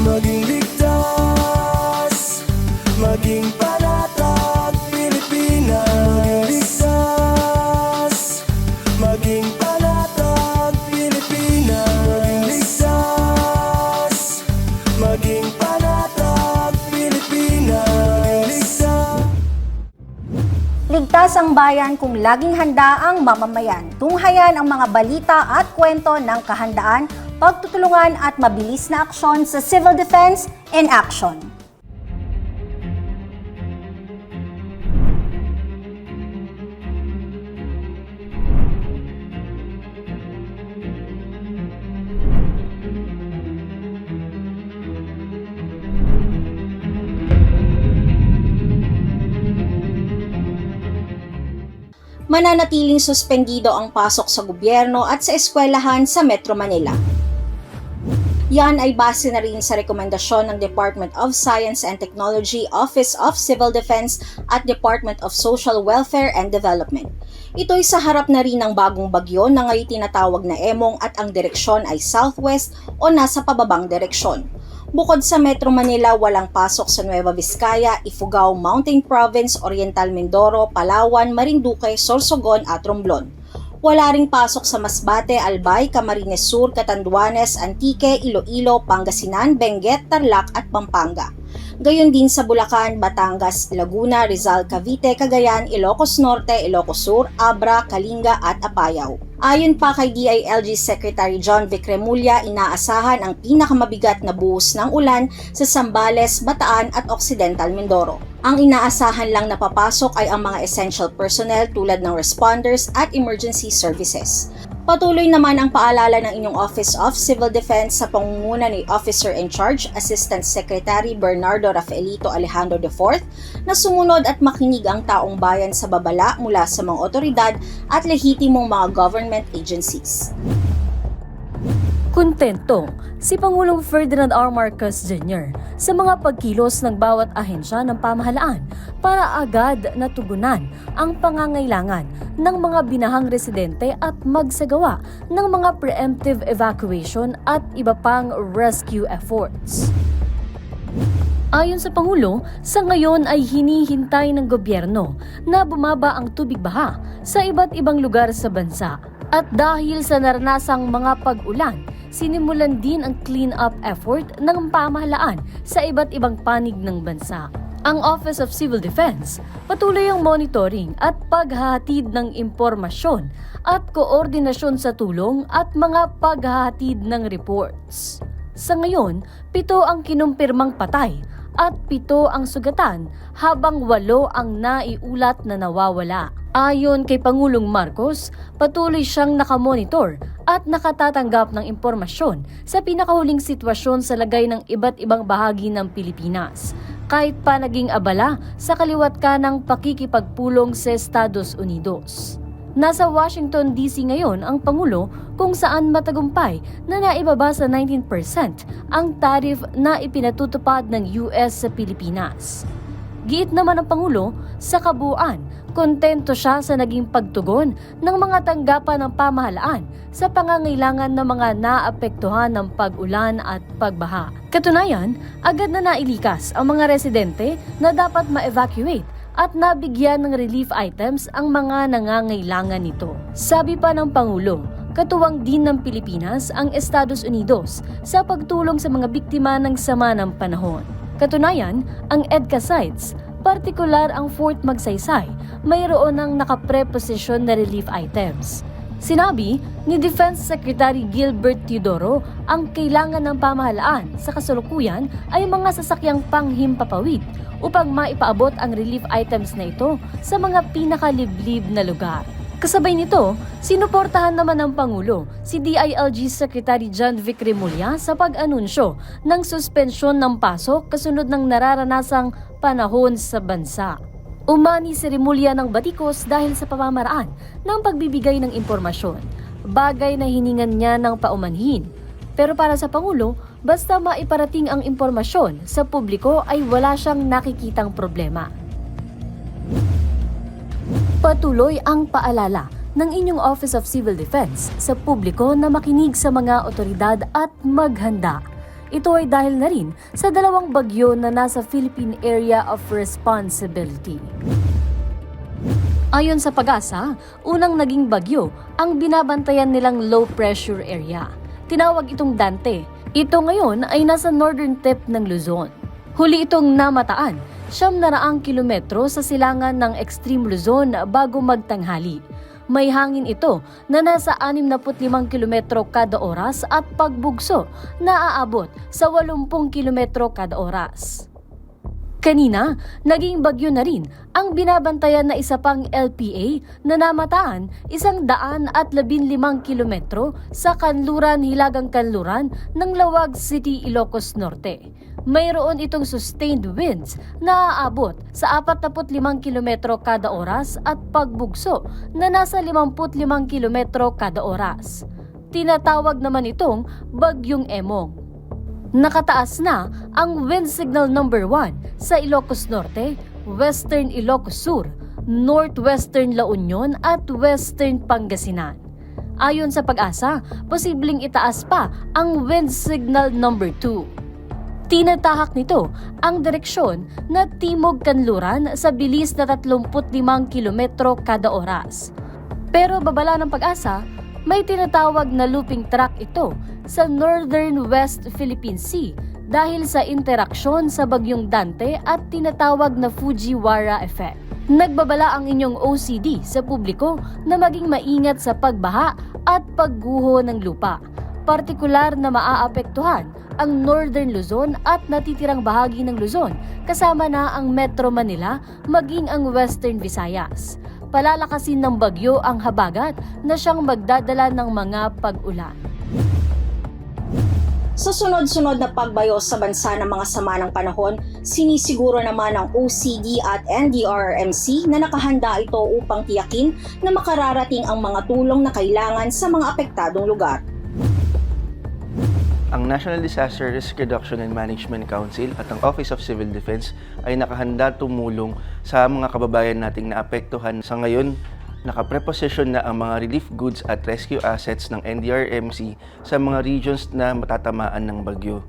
maging ligtas, maging panatag Pilipinas. Maging panatag Pilipinas. Maging panatag Pilipinas. Ligtas ang bayan kung laging handa ang mamamayan. Tunghayan ang mga balita at kwento ng kahandaan, pagtutulungan at mabilis na aksyon sa Civil Defense in Action. Mananatiling suspendido ang pasok sa gobyerno at sa eskwelahan sa Metro Manila. Yan ay base na rin sa rekomendasyon ng Department of Science and Technology, Office of Civil Defense at Department of Social Welfare and Development. Ito'y sa harap na rin ng bagong bagyo na ngayon tinatawag na Emong at ang direksyon ay southwest o nasa pababang direksyon. Bukod sa Metro Manila, walang pasok sa Nueva Vizcaya, Ifugao, Mountain Province, Oriental Mindoro, Palawan, Marinduque, Sorsogon at Romblon. Wala ring pasok sa Masbate, Albay, Camarines Sur, Catanduanes, Antique, Iloilo, Pangasinan, Benguet, Tarlac at Pampanga. Gayon din sa Bulacan, Batangas, Laguna, Rizal, Cavite, Cagayan, Ilocos Norte, Ilocos Sur, Abra, Kalinga at Apayao. Ayon pa kay DILG Secretary John Vic Remulla, inaasahan ang pinakamabigat na buhos ng ulan sa Zambales, Bataan at Occidental Mindoro. Ang inaasahan lang na papasok ay ang mga essential personnel tulad ng responders at emergency services. Patuloy naman ang paalala ng inyong Office of Civil Defense sa pangunguna ni Officer in Charge, Assistant Secretary Bernardo Rafaelito Alejandro IV na sumunod at makinig ang taong bayan sa babala mula sa mga otoridad at lehitimong mga government agencies. Kontento si Pangulong Ferdinand R. Marcos Jr. sa mga pagkilos ng bawat ahensya ng pamahalaan para agad natugunan ang pangangailangan ng mga binahang residente at magsagawa ng mga preemptive evacuation at iba pang rescue efforts. Ayon sa Pangulo, sa ngayon ay hinihintay ng gobyerno na bumaba ang tubig baha sa iba't ibang lugar sa bansa. At dahil sa naranasang mga pag-ulan, sinimulan din ang clean-up effort ng pamahalaan sa iba't ibang panig ng bansa. Ang Office of Civil Defense patuloy ang monitoring at paghahatid ng impormasyon at koordinasyon sa tulong at mga paghahatid ng reports. Sa ngayon, 7 ang kinumpirmang patay at 7 ang sugatan habang 8 ang naiulat na nawawala. Ayon kay Pangulong Marcos, patuloy siyang nakamonitor at nakatatanggap ng impormasyon sa pinakahuling sitwasyon sa lagay ng iba't ibang bahagi ng Pilipinas, kahit pa naging abala sa kaliwat kanang pakikipagpulong sa Estados Unidos. Nasa Washington DC ngayon ang Pangulo kung saan matagumpay na naibaba sa 19% ang tariff na ipinatutupad ng US sa Pilipinas. Giit naman ng Pangulo, sa kabuuan, kontento siya sa naging pagtugon ng mga tanggapan ng pamahalaan sa pangangailangan ng mga naapektuhan ng pag-ulan at pagbaha. Katunayan, agad na nailikas ang mga residente na dapat ma-evacuate at nabigyan ng relief items ang mga nangangailangan nito. Sabi pa ng Pangulo, katuwang din ng Pilipinas ang Estados Unidos sa pagtulong sa mga biktima ng sama ng panahon. Katunayan, ang EDCA sites, partikular ang Fort Magsaysay, mayroon ng nakapreposisyon na relief items. Sinabi ni Defense Secretary Gilbert Teodoro, ang kailangan ng pamahalaan sa kasalukuyan ay mga sasakyang panghimpapawid upang maipaabot ang relief items na ito sa mga pinakaliblib na lugar. Kasabay nito, sinuportahan naman ng Pangulo si DILG Secretary John Vic Remulla sa pag-anunsyo ng suspensyon ng pasok kasunod ng nararanasang panahon sa bansa. Umani si Remulla ng batikos dahil sa pamamaraan ng pagbibigay ng impormasyon, bagay na hiningan niya ng paumanhin. Pero para sa Pangulo, basta maiparating ang impormasyon sa publiko ay wala siyang nakikitang problema. Patuloy ang paalala ng inyong Office of Civil Defense sa publiko na makinig sa mga otoridad at maghanda. Ito ay dahil na rin sa dalawang bagyo na nasa Philippine Area of Responsibility. Ayon sa Pag-asa, unang naging bagyo ang binabantayan nilang low pressure area. Tinawag itong Dante. Ito ngayon ay nasa northern tip ng Luzon. Huli itong namataan 700 kilometro sa silangan ng Extreme Luzon bago magtanghali. May hangin ito na nasa 65 kilometro kada oras at pagbugso na aabot sa 80 kilometro kada oras. Kanina, naging bagyo na rin ang binabantayan na isa pang LPA na namataan 115 kilometro sa Kanluran, Hilagang Kanluran ng Lawag City, Ilocos Norte. Mayroon itong sustained winds na aabot sa 45 kilometro kada oras at pagbugso na nasa 55 kilometro kada oras. Tinatawag naman itong Bagyong Emong. Nakataas na ang wind signal number 1 sa Ilocos Norte, Western Ilocos Sur, Northwestern La Union at Western Pangasinan. Ayon sa Pag-asa, posibleng itaas pa ang wind signal number 2. Tinatahak nito ang direksyon na Timog Kanluran sa bilis na 35 kilometro kada oras. Pero babala ng Pag-asa, may tinatawag na looping track ito sa Northern West Philippine Sea dahil sa interaksyon sa Bagyong Dante at tinatawag na Fujiwara effect. Nagbabala ang inyong OCD sa publiko na maging maingat sa pagbaha at pagguho ng lupa. Partikular na maaapektuhan ang Northern Luzon at natitirang bahagi ng Luzon kasama na ang Metro Manila maging ang Western Visayas. Palalakasin ng bagyo ang habagat na siyang magdadala ng mga pag-ulan. Sa sunod-sunod na pagbayos sa bansa ng mga sama ng panahon, sinisiguro naman ng OCD at NDRRMC na nakahanda ito upang tiyakin na makararating ang mga tulong na kailangan sa mga apektadong lugar. Ang National Disaster Risk Reduction and Management Council at ang Office of Civil Defense ay nakahanda tumulong sa mga kababayan nating naapektuhan. Sa ngayon, nakapreposition na ang mga relief goods at rescue assets ng NDRRMC sa mga regions na matatamaan ng bagyo.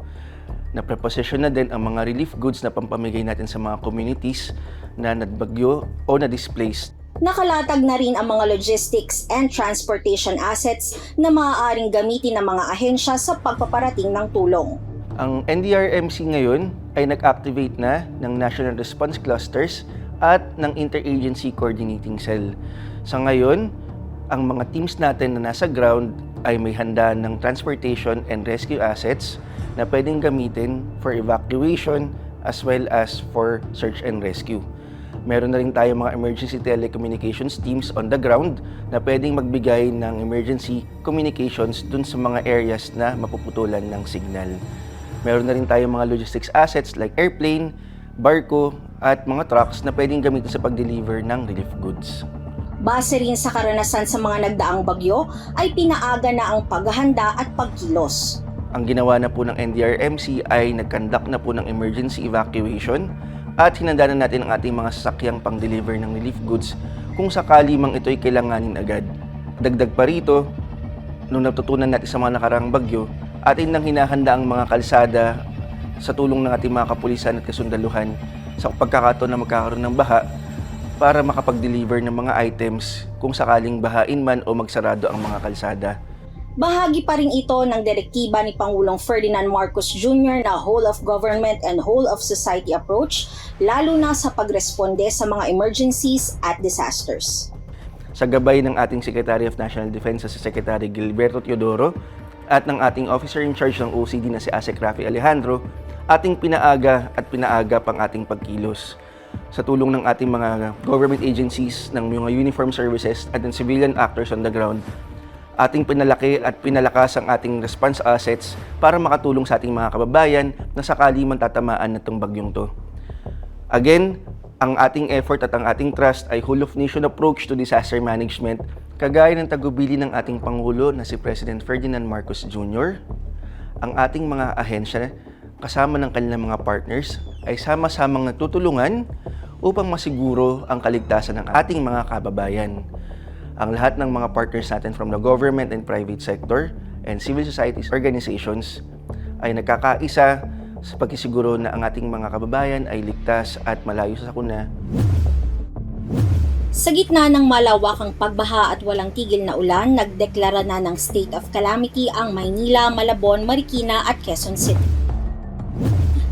Napreposition na din ang mga relief goods na pampamigay natin sa mga communities na nagbagyo o na-displaced. Nakalatag na rin ang mga logistics and transportation assets na maaaring gamitin ng mga ahensya sa pagpaparating ng tulong. Ang NDRRMC ngayon ay nag-activate na ng National Response Clusters at ng Interagency Coordinating Cell. Sa ngayon, ang mga teams natin na nasa ground ay may handa ng transportation and rescue assets na pwedeng gamitin for evacuation as well as for search and rescue. Meron na rin tayo mga emergency telecommunications teams on the ground na pwedeng magbigay ng emergency communications dun sa mga areas na mapuputulan ng signal. Meron na rin tayo mga logistics assets like airplane, barko, at mga trucks na pwedeng gamitin sa pag-deliver ng relief goods. Base rin sa karanasan sa mga nagdaang bagyo, ay pinaaga na ang paghahanda at pagkilos. Ang ginawa na po ng NDRRMC ay nag-conduct na po ng emergency evacuation at hinanda na natin ang ating mga sasakyang pang-deliver ng relief goods kung sakali mang ito'y kailanganin agad. Dagdag pa rito, nung natutunan natin sa mga nakaraang bagyo, atin nang hinahanda ang mga kalsada sa tulong ng ating mga kapulisan at kasundaluhan sa pagkakataon na magkakaroon ng baha para makapag-deliver ng mga items kung sakaling bahain man o magsarado ang mga kalsada. Bahagi pa rin ito ng direktiba ni Pangulong Ferdinand Marcos Jr. na whole of government and whole of society approach, lalo na sa pagresponde sa mga emergencies at disasters. Sa gabay ng ating Secretary of National Defense si Secretary Gilberto Teodoro at ng ating Officer in Charge ng OCD na si ASEC Rafi Alejandro, ating pinaaga ang ating pagkilos. Sa tulong ng ating mga government agencies, ng mga uniform services at ng civilian actors on the ground, ating pinalaki at pinalakas ang ating response assets para makatulong sa ating mga kababayan na sakali man tatamaan na itong bagyong to. Again, ang ating effort at ang ating trust ay whole of nation approach to disaster management, kagaya ng tagubili ng ating Pangulo na si President Ferdinand Marcos Jr. Ang ating mga ahensya kasama ng kanilang mga partners ay sama-samang nagtutulungan upang masiguro ang kaligtasan ng ating mga kababayan. Ang lahat ng mga partners natin from the government and private sector and civil society organizations ay nagkakaisa sa pagsisiguro na ang ating mga kababayan ay ligtas at malayo sa sakuna. Sa gitna ng malawakang pagbaha at walang tigil na ulan, nagdeklara na ng state of calamity ang Maynila, Malabon, Marikina at Quezon City.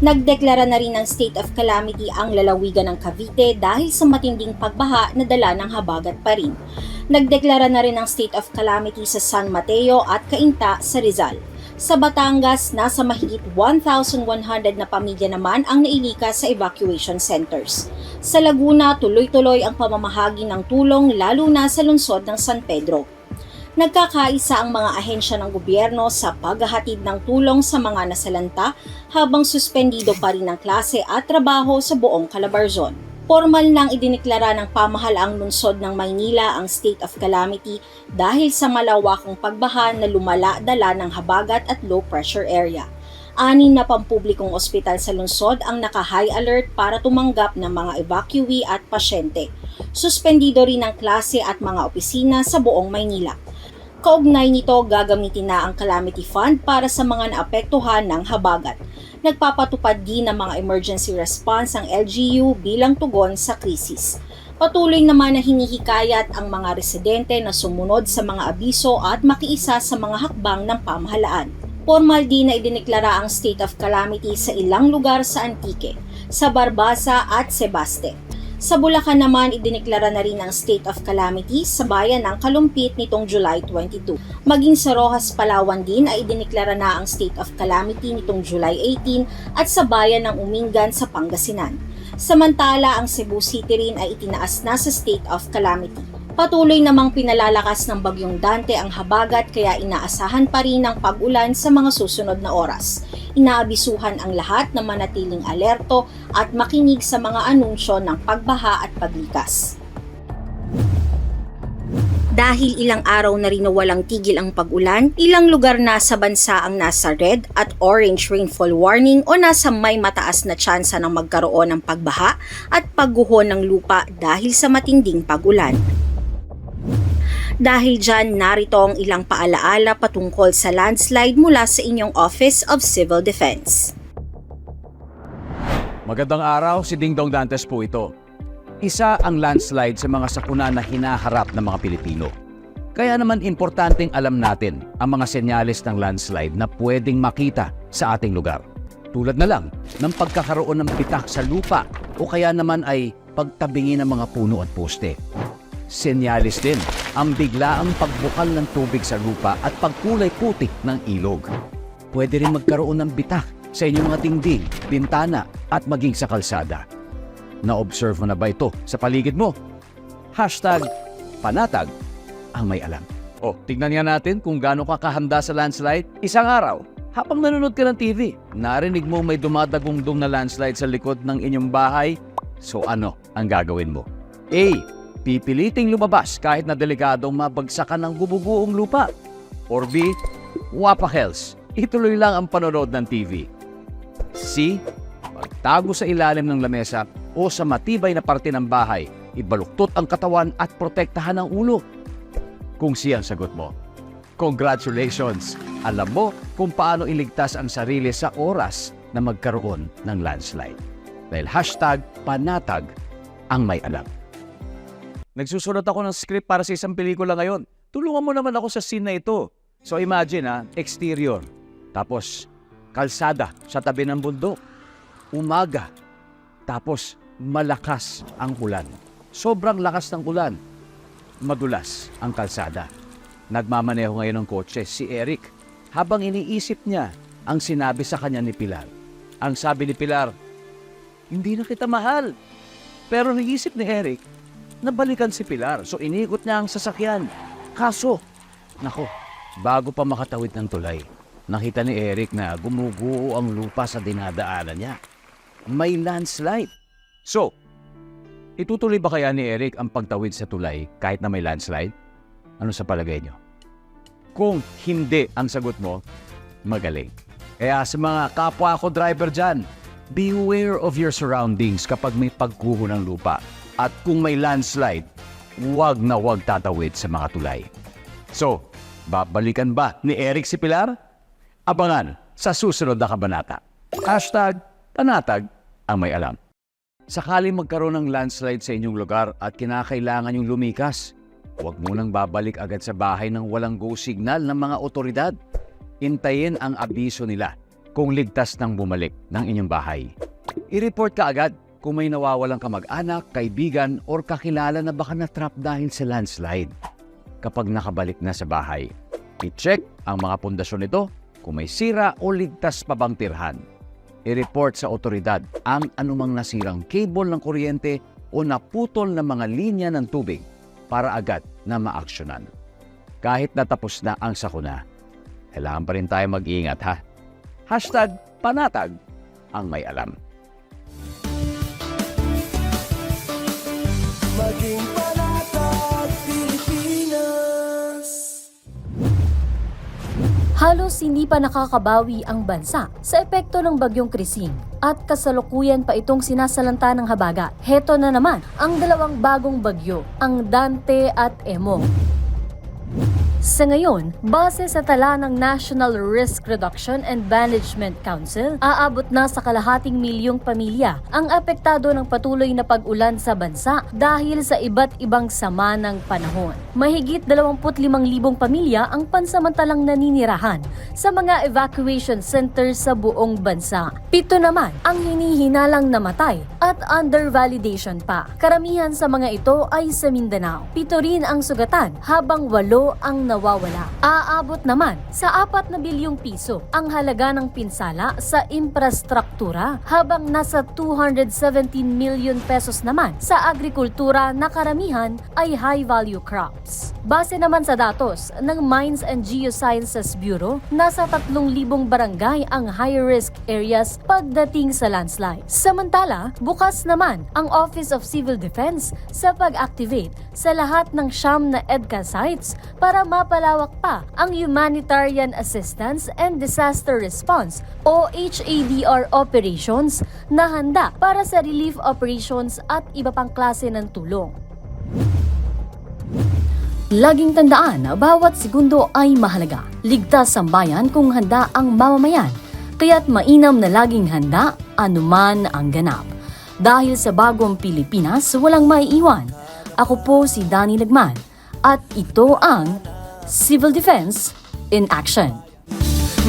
Nagdeklara na rin ng state of calamity ang lalawigan ng Cavite dahil sa matinding pagbaha na dala ng habagat pa rin. Nagdeklara na rin ng state of calamity sa San Mateo at Cainta sa Rizal. Sa Batangas, nasa mahigit 1,100 na pamilya naman ang nailikas sa evacuation centers. Sa Laguna, tuloy-tuloy ang pamamahagi ng tulong lalo na sa lungsod ng San Pedro. Nagkakaisa ang mga ahensya ng gobyerno sa paghahatid ng tulong sa mga nasalanta habang suspendido pa rin ang klase at trabaho sa buong Calabarzon. Formal nang idineklara ng pamahalaang lungsod ng Maynila ang state of calamity dahil sa malawakang pagbaha na lumala dala ng habagat at low pressure area. 6 na pampublikong ospital sa lungsod ang naka-high alert para tumanggap ng mga evacuee at pasyente. Suspendido rin ang klase at mga opisina sa buong Maynila. Kaugnay nito, gagamitin na ang Calamity Fund para sa mga naapektuhan ng habagat. Nagpapatupad din ng mga emergency response ang LGU bilang tugon sa krisis. Patuloy naman na hinihikayat ang mga residente na sumunod sa mga abiso at makiisa sa mga hakbang ng pamahalaan. Formal din na idineklara ang state of calamity sa ilang lugar sa Antique, sa Barbasa at Sebaste. Sa Bulacan naman, idineklara na rin ang state of calamity sa bayan ng Kalumpit nitong July 22. Maging sa Rojas, Palawan din ay idineklara na ang state of calamity nitong July 18 at sa bayan ng Umingan sa Pangasinan. Samantala, ang Cebu City rin ay itinaas na sa state of calamity. Patuloy namang pinalalakas ng Bagyong Dante ang habagat kaya inaasahan pa rin ang pag-ulan sa mga susunod na oras. Inaabisuhan ang lahat na manatiling alerto at makinig sa mga anunsyo ng pagbaha at paglikas. Dahil ilang araw na rin na walang tigil ang pag-ulan, ilang lugar na sa bansa ang nasa red at orange rainfall warning o nasa may mataas na tsansa ng magkaroon ng pagbaha at pagguho ng lupa dahil sa matinding pag-ulan. Dahil dyan, narito ang ilang paalaala patungkol sa landslide mula sa inyong Office of Civil Defense. Magandang araw, si Dingdong Dantes po ito. Isa ang landslide sa mga sakuna na hinaharap ng mga Pilipino. Kaya naman importanteng alam natin ang mga senyales ng landslide na pwedeng makita sa ating lugar. Tulad na lang ng pagkakaroon ng pitak sa lupa o kaya naman ay pagtabingi ng mga puno at poste. Senyales din ang biglaang pagbukal ng tubig sa lupa at pagkulay putik ng ilog. Pwede rin magkaroon ng bitak sa inyong mga dingding, bintana at maging sa kalsada. Na-observe mo na ba ito sa paligid mo? #panatag ang may alam. Tignan nga natin kung gaano ka kahanda sa landslide. Isang araw, habang nanonood ka ng TV, narinig mo may dumadagungdong na landslide sa likod ng inyong bahay. So ano ang gagawin mo? A. Pipiliting lumabas kahit na delikadong mabagsakan ng bububuong lupa. Or B. Wapakels, ituloy lang ang panonood ng TV. C. Magtago sa ilalim ng lamesa o sa matibay na parte ng bahay, ibaluktot ang katawan at protektahan ang ulo. Kung siya ang sagot mo, congratulations! Alam mo kung paano iligtas ang sarili sa oras na magkaroon ng landslide. Dahil #panatag ang may alam. Nagsusulat ako ng script para sa isang pelikula ngayon. Tulungan mo naman ako sa scene na ito. So imagine exterior. Tapos kalsada sa tabi ng bundok. Umaga. Tapos malakas ang ulan. Sobrang lakas ng ulan. Madulas ang kalsada. Nagmamaneho ngayon ng kotse si Eric habang iniisip niya ang sinabi sa kanya ni Pilar. Ang sabi ni Pilar, "Hindi na kita mahal." Pero naisip ni Eric, nabalikan si Pilar, so iniikot niya ang sasakyan. Kaso, bago pa makatawid ng tulay, nakita ni Eric na gumuguho ang lupa sa dinadaanan niya. May landslide. So, itutuloy ba kaya ni Eric ang pagtawid sa tulay kahit na may landslide? Ano sa palagay niyo? Kung hindi ang sagot mo, magaling. Kaya sa mga kapwa ko driver dyan, beware of your surroundings kapag may pagguho ng lupa. At kung may landslide, huwag na huwag tatawid sa mga tulay. So, babalikan ba ni Eric si Pilar? Abangan sa susunod na kabanata. #Panatag ang may alam. Sakaling magkaroon ng landslide sa inyong lugar at kinakailangan yung lumikas, huwag munang babalik agad sa bahay ng walang go signal ng mga otoridad. Hintayin ang abiso nila kung ligtas nang bumalik ng inyong bahay. I-report ka agad kung may nawawalang kamag-anak, kaibigan, or kakilala na baka na-trap dahil sa landslide. Kapag nakabalik na sa bahay, i-check ang mga pundasyon nito kung may sira o ligtas pa bang tirhan. I-report sa otoridad ang anumang nasirang cable ng kuryente o naputol na mga linya ng tubig para agad na maaksyonan. Kahit natapos na ang sakuna, kailangan pa rin tayo mag-iingat ha. #Panatag ang may alam. Maging panatag, Pilipinas. Halos hindi pa nakakabawi ang bansa sa epekto ng bagyong Krising at kasalukuyan pa itong sinasalanta ng habagat. Heto na naman ang dalawang bagong bagyo, ang Dante at Emo. Sa ngayon, base sa tala ng National Risk Reduction and Management Council, aabot na sa kalahating milyong pamilya ang apektado ng patuloy na pag-ulan sa bansa dahil sa iba't ibang sama ng panahon. Mahigit 25,000 pamilya ang pansamantalang naninirahan sa mga evacuation centers sa buong bansa. 7 naman ang hinihinalang namatay at under validation pa. Karamihan sa mga ito ay sa Mindanao. 7 rin ang sugatan habang 8 ang nawawala. Aabot naman sa 4 na bilyong piso ang halaga ng pinsala sa infrastruktura habang nasa 217 million pesos naman sa agrikultura na karamihan ay high-value crops. Base naman sa datos ng Mines and Geosciences Bureau, nasa 3,000 barangay ang high-risk areas pagdating sa landslide. Samantala, bukas naman ang Office of Civil Defense sa pag-activate sa lahat ng 9 na EDCA sites para mapalawak pa ang Humanitarian Assistance and Disaster Response o HADR operations na handa para sa relief operations at iba pang klase ng tulong. Laging tandaan na bawat segundo ay mahalaga. Ligtas ang bayan kung handa ang mamamayan. Kaya't mainam na laging handa anuman ang ganap. Dahil sa bagong Pilipinas, walang maiiwan. Ako po si Danny Lagman at ito ang Civil Defense in Action.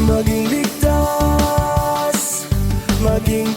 Maging ligtas, maging